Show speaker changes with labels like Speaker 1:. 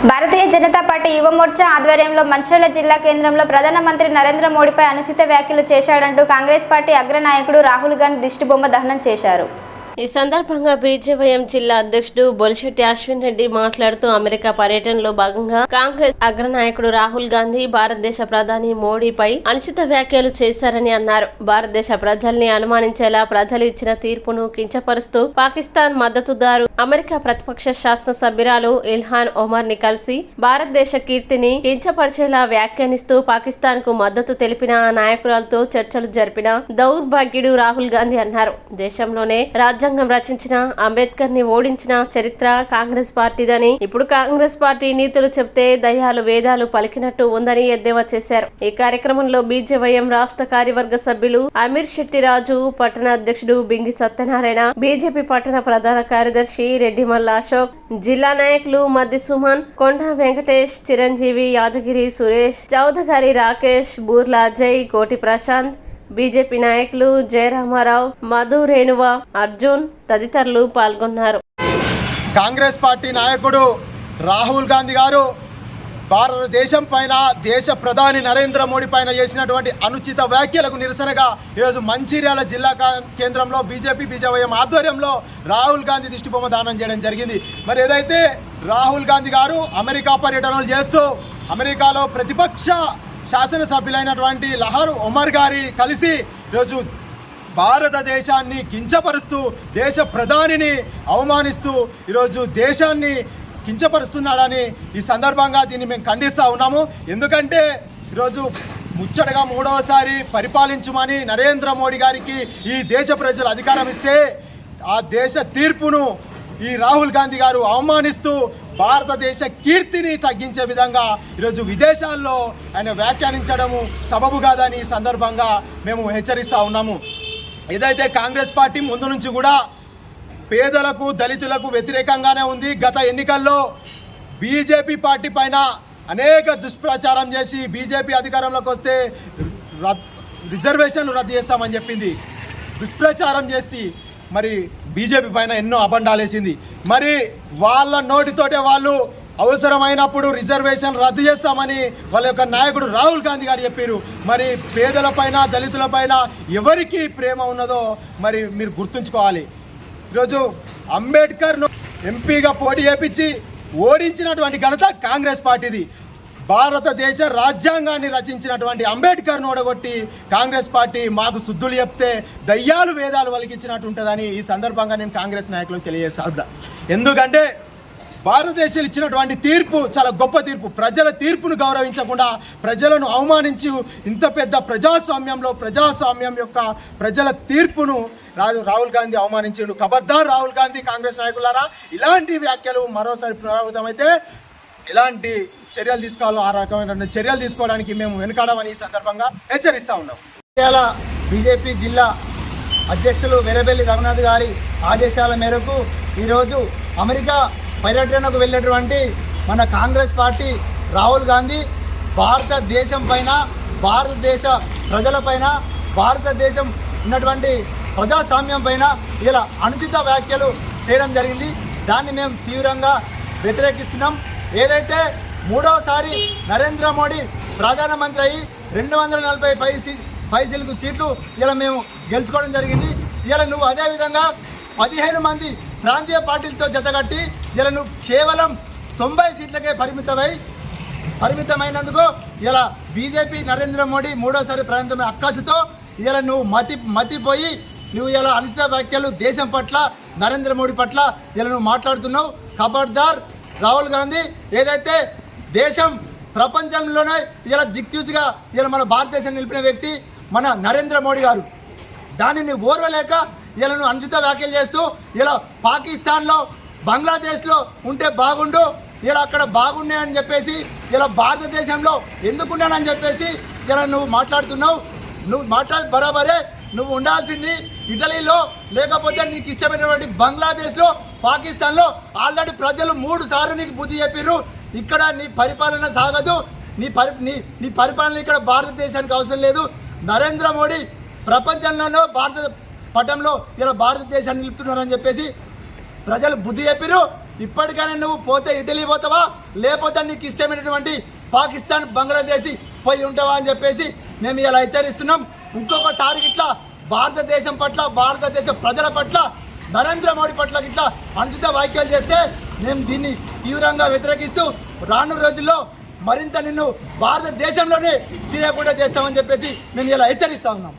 Speaker 1: Bharatiya Janata party యువ మోర్చా ఆధ్వర్యంలో మంచిర్యాల జిల్లా కేంద్రంలో ప్రధానమంత్రి నరేంద్ర మోడీపై అనుచిత వ్యాఖ్యలు చేశాడంటూ కాంగ్రెస్ పార్టీ అగ్రనాయకుడు రాహుల్ గాంధీ దిష్టిబొమ్మ దహనం చేశారు.
Speaker 2: ఈ సందర్భంగా బీజేవైఎం జిల్లా అధ్యక్షుడు బొలిశెట్టి అశ్విన్ రెడ్డి మాట్లాడుతూ అమెరికా పర్యటనలో భాగంగా కాంగ్రెస్ అగ్రనాయకుడు రాహుల్ గాంధీ భారతదేశ ప్రధాని మోడీపై అనుచిత వ్యాఖ్యలు చేశారని అన్నారు. భారతదేశ ప్రజల్ని అనుమానించేలా ప్రజలు ఇచ్చిన తీర్పును కించపరుస్తూ పాకిస్తాన్ మద్దతుదారు అమెరికా ప్రతిపక్ష శాసనసభ్యురాలు ఇల్హాన్ ఒమర్ ని కలిసి భారతదేశ కీర్తిని కించపరిచేలా వ్యాఖ్యానిస్తూ పాకిస్తాన్ కు మద్దతు తెలిపిన ఆ నాయకురాలతో చర్చలు జరిపిన దౌర్భాగ్యుడు రాహుల్ గాంధీ అన్నారు. దేశంలోనే రాజ్యాంగం రచించిన అంబేద్కర్ ని ఓడించిన చరిత్ర కాంగ్రెస్ పార్టీదని, ఇప్పుడు కాంగ్రెస్ పార్టీ నీతులు చెప్తే దయ్యాలు వేదాలు పలికినట్టు ఉందని ఎద్దేవా చేశారు. ఈ కార్యక్రమంలో బీజేవైఎం రాష్ట్ర కార్యవర్గ సభ్యులు అమీర్ శెట్టి రాజు, పట్టణ అధ్యక్షుడు బింగి సత్యనారాయణ, బీజేపీ పట్టణ ప్రధాన కార్యదర్శి రెడ్డిమల్ల అశోక్, జిల్లా నాయకులు మద్ది సుమన్, కొండ వెంకటేష్, చిరంజీవి, యాదగిరి సురేష్, చౌదగారి రాకేష్, బూర్లా అజయ్, కోటి ప్రశాంత్, బీజేపీ నాయకులు జయరామారావు, మధు, రేణువ, అర్జున్ తదితరులు పాల్గొన్నారు.
Speaker 3: కాంగ్రెస్ పార్టీ నాయకుడు రాహుల్ గాంధీ గారు భారతదేశం పైన, దేశ ప్రధాని నరేంద్ర మోడీ పైన చేసినటువంటి అనుచిత వ్యాఖ్యలకు నిరసనగా ఈరోజు మంచిర్యాల జిల్లా కేంద్రంలో బీజేవైఎం ఆధ్వర్యంలో రాహుల్ గాంధీ దిష్టిబొమ్మ దానం చేయడం జరిగింది. మరి ఏదైతే రాహుల్ గాంధీ గారు అమెరికా పర్యటనలు చేస్తూ అమెరికాలో ప్రతిపక్ష శాసనసభ్యులైనటువంటి లహర్ ఒమర్ గారి కలిసి ఈరోజు భారతదేశాన్ని కించపరుస్తూ, దేశ ప్రధానిని అవమానిస్తూ ఈరోజు దేశాన్ని కించపరుస్తున్నాడని ఈ సందర్భంగా దీన్ని మేము ఖండిస్తూ ఉన్నాము. ఎందుకంటే ఈరోజు ముచ్చటగా 3వసారి పరిపాలించమని నరేంద్ర మోడీ గారికి ఈ దేశ ప్రజలు అధికారం ఇస్తే ఆ దేశ తీర్పును ఈ రాహుల్ గాంధీ గారు అవమానిస్తూ భారతదేశ కీర్తిని తగ్గించే విధంగా ఈరోజు విదేశాల్లో ఆయన వ్యాఖ్యానించడము సబబు కాదని ఈ సందర్భంగా మేము హెచ్చరిస్తూ ఉన్నాము. ఏదైతే కాంగ్రెస్ పార్టీ ముందు నుంచి కూడా పేదలకు, దళితులకు వ్యతిరేకంగానే ఉంది. గత ఎన్నికల్లో బీజేపీ పార్టీ పైన అనేక దుష్ప్రచారం చేసి బీజేపీ అధికారంలోకి వస్తే రిజర్వేషన్లు రద్దు చేస్తామని చెప్పింది. దుష్ప్రచారం చేసి మరి బీజేపీ పైన ఎన్నో అబండాలు వేసింది. మరి వాళ్ళ నోటితోటే వాళ్ళు అవసరమైనప్పుడు రిజర్వేషన్ రద్దు చేస్తామని వాళ్ళ యొక్క నాయకుడు రాహుల్ గాంధీ గారు చెప్పారు. మరి పేదలపైన, దళితులపైన ఎవరికి ప్రేమ ఉన్నదో మరి మీరు గుర్తుంచుకోవాలి. ఈరోజు అంబేద్కర్ను ఎంపీగా పోటీ చేపించి ఓడించినటువంటి ఘనత కాంగ్రెస్ పార్టీది. భారతదేశ రాజ్యాంగాన్ని రచించినటువంటి అంబేద్కర్ను ఓడగొట్టి కాంగ్రెస్ పార్టీ మాకు శుద్ధులు చెప్తే దయ్యాలు వేదాలు వలికించినట్టు ఉంటుందని ఈ సందర్భంగా నేను కాంగ్రెస్ నాయకులకు తెలియజేస్తా. ఎందుకంటే భారతదేశం ఇచ్చినటువంటి తీర్పు చాలా గొప్ప తీర్పు. ప్రజల తీర్పును గౌరవించకుండా ప్రజలను అవమానించి ఇంత పెద్ద ప్రజాస్వామ్యం యొక్క ప్రజల తీర్పును రాహుల్ గాంధీ అవమానించిండు. ఖబర్దార్ రాహుల్ గాంధీ, కాంగ్రెస్ నాయకులారా, ఇలాంటి వ్యాఖ్యలు మరోసారి పునరావృతమైతే ఎలాంటి చర్యలు తీసుకోవాలో ఆ రకమైన చర్యలు తీసుకోవడానికి మేము వెనుకాడమని ఈ సందర్భంగా హెచ్చరిస్తూ ఉన్నాం.
Speaker 4: బీజేపీ జిల్లా అధ్యక్షులు వెరబెల్లి రఘునాథ్ గారి ఆదేశాల మేరకు ఈరోజు అమెరికా పర్యటనకు వెళ్ళినటువంటి మన కాంగ్రెస్ పార్టీ రాహుల్ గాంధీ భారతదేశం పైన, భారతదేశ ప్రజలపైన, భారతదేశం ఉన్నటువంటి ప్రజాస్వామ్యం పైన ఇలా అనుచిత వ్యాఖ్యలు చేయడం జరిగింది. దాన్ని మేము తీవ్రంగా వ్యతిరేకిస్తున్నాం. ఏదైతే 3వసారి నరేంద్ర మోడీ ప్రధానమంత్రి అయ్యి 240 పైసలకు సీట్లు ఇలా మేము గెలుచుకోవడం జరిగింది. ఇలా నువ్వు అదేవిధంగా 15 మంది ప్రాంతీయ పార్టీలతో జతగట్టి ఇలా నువ్వు కేవలం 90 సీట్లకే పరిమితమైనందుకు ఇలా బీజేపీ నరేంద్ర మోడీ 3వసారి ప్రాంతమైన అక్కసుతో ఇలా నువ్వు మతిపోయి నువ్వు ఇలా అనుచిత వ్యాఖ్యలు దేశం పట్ల, నరేంద్ర మోడీ పట్ల ఇలా నువ్వు మాట్లాడుతున్నావు. ఖబర్దార్ రాహుల్ గాంధీ. ఏదైతే దేశం ప్రపంచంలోనే ఇలా దిక్సూచిగా ఇలా మన భారతదేశం నిలిపిన వ్యక్తి మన నరేంద్ర మోడీ గారు. దానిని ఓర్వలేక ఇలా నువ్వు అనుచిత వ్యాఖ్యలు చేస్తూ ఇలా పాకిస్తాన్లో, బంగ్లాదేశ్లో ఉంటే బాగుండు, ఇలా అక్కడ బాగున్నాయని చెప్పేసి ఇలా భారతదేశంలో ఎందుకున్నానని చెప్పేసి ఇలా నువ్వు మాట్లాడుతున్నావు. నువ్వు బరాబరే. నువ్వు ఉండాల్సింది ఇటలీలో, లేకపోతే నీకు ఇష్టమైనటువంటి బంగ్లాదేశ్లో, పాకిస్తాన్లో. ఆల్రెడీ ప్రజలు 3 సార్లు నీకు బుద్ధి చెప్పారు. ఇక్కడ నీ పరిపాలన సాగదు. నీ పరిపాలన ఇక్కడ భారతదేశానికి అవసరం లేదు. నరేంద్ర మోడీ ప్రపంచంలోనూ భారత పటంలో ఇలా భారతదేశాన్ని నిలుపుతున్నారని చెప్పేసి ప్రజలు బుద్ధి చెప్పారు. ఇప్పటికైనా నువ్వు పోతే ఇటలీ పోతావా, లేకపోతే నీకు ఇష్టమైనటువంటి పాకిస్తాన్, బంగ్లాదేశ్ పోయి ఉంటావా అని చెప్పేసి మేము ఇలా హెచ్చరిస్తున్నాం. ఇంకొకసారి ఇట్లా భారతదేశం పట్ల, భారతదేశ ప్రజల పట్ల, నరేంద్ర మోడీ పట్ల ఇట్లా అనుచిత వ్యాఖ్యలు చేస్తే మేము దీన్ని తీవ్రంగా వ్యతిరేకిస్తూ రానున్న రోజుల్లో మరింత నిన్ను భారతదేశంలోనే తిరగకుండా చేస్తామని చెప్పేసి మేము ఇలా హెచ్చరిస్తా ఉన్నాం.